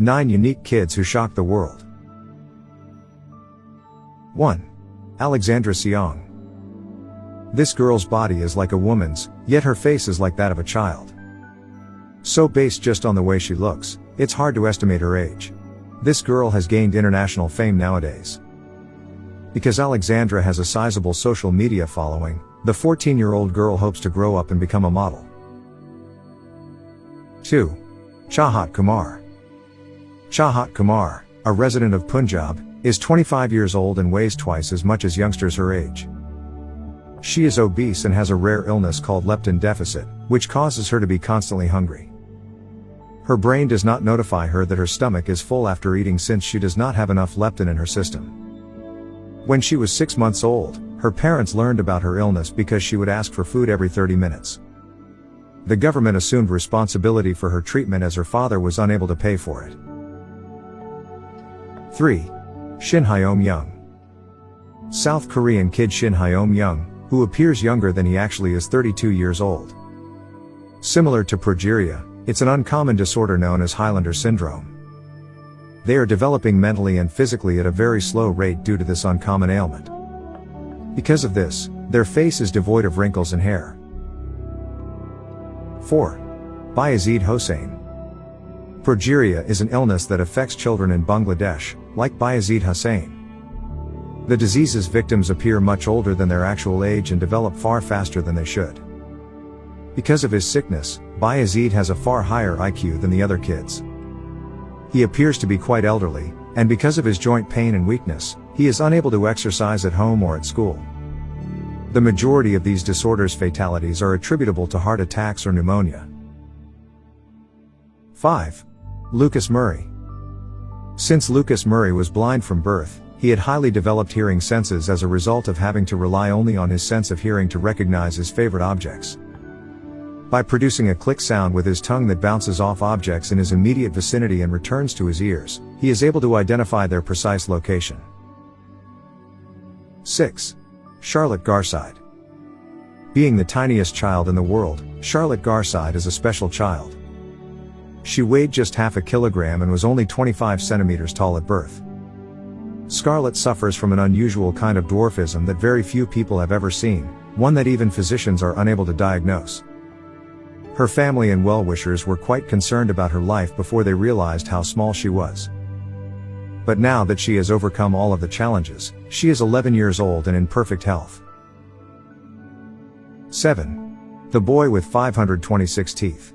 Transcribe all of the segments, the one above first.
9 unique kids who shocked the world. 1. Alexandra Seong. This girl's body is like a woman's, yet her face is like that of a child. So based just on the way she looks, it's hard to estimate her age. This girl has gained international fame nowadays. Because Alexandra has a sizable social media following, the 14-year-old girl hopes to grow up and become a model. 2. Chahat Kumar. Chahat Kumar, a resident of Punjab, is 25 years old and weighs twice as much as youngsters her age. She is obese and has a rare illness called leptin deficit, which causes her to be constantly hungry. Her brain does not notify her that her stomach is full after eating since she does not have enough leptin in her system. When she was 6 months old, her parents learned about her illness because she would ask for food every 30 minutes. The government assumed responsibility for her treatment as her father was unable to pay for it. 3. Shin Haom. South Korean kid Shin Haom, who appears younger than he actually is, 32 years old. Similar to progeria, it's an uncommon disorder known as Highlander syndrome. They are developing mentally and physically at a very slow rate due to this uncommon ailment. Because of this, their face is devoid of wrinkles and hair. 4. Bayazid Hossain. Progeria is an illness that affects children in Bangladesh, like Bayazid Hossain. The disease's victims appear much older than their actual age and develop far faster than they should. Because of his sickness, Bayazid has a far higher IQ than the other kids. He appears to be quite elderly, and because of his joint pain and weakness, he is unable to exercise at home or at school. The majority of these disorders' fatalities are attributable to heart attacks or pneumonia. 5. Luc Murray. Since Luc Murray was blind from birth, he had highly developed hearing senses as a result of having to rely only on his sense of hearing to recognize his favorite objects. By producing a click sound with his tongue that bounces off objects in his immediate vicinity and returns to his ears, he is able to identify their precise location. 6. Charlotte Garside. Being the tiniest child in the world, Charlotte Garside is a special child. She weighed just half a kilogram and was only 25 centimeters tall at birth. Scarlett suffers from an unusual kind of dwarfism that very few people have ever seen, one that even physicians are unable to diagnose. Her family and well-wishers were quite concerned about her life before they realized how small she was. But now that she has overcome all of the challenges, she is 11 years old and in perfect health. 7. The boy with 526 teeth.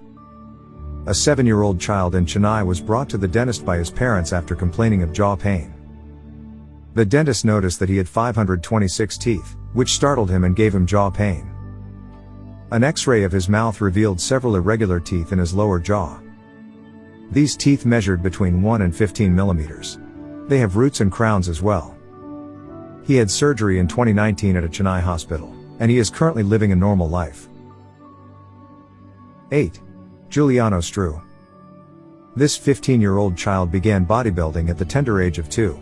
A 7-year-old child in Chennai was brought to the dentist by his parents after complaining of jaw pain. The dentist noticed that he had 526 teeth, which startled him and gave him jaw pain. An X-ray of his mouth revealed several irregular teeth in his lower jaw. These teeth measured between 1 and 15 millimeters. They have roots and crowns as well. He had surgery in 2019 at a Chennai hospital, and he is currently living a normal life. 8. Juliano Strw. This 15-year-old child began bodybuilding at the tender age of 2.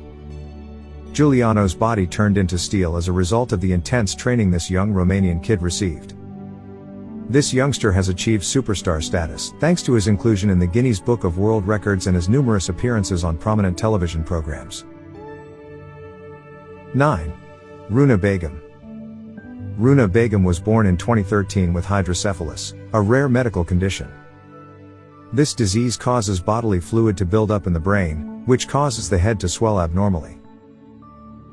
Juliano's body turned into steel as a result of the intense training this young Romanian kid received. This youngster has achieved superstar status thanks to his inclusion in the Guinness Book of World Records and his numerous appearances on prominent television programs. 9. Runa Beum. Runa Beum was born in 2013 with hydrocephalus, a rare medical condition. This disease causes bodily fluid to build up in the brain, which causes the head to swell abnormally.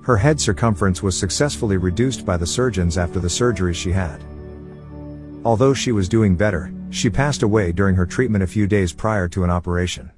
Her head circumference was successfully reduced by the surgeons after the surgery she had. Although she was doing better, she passed away during her treatment a few days prior to an operation.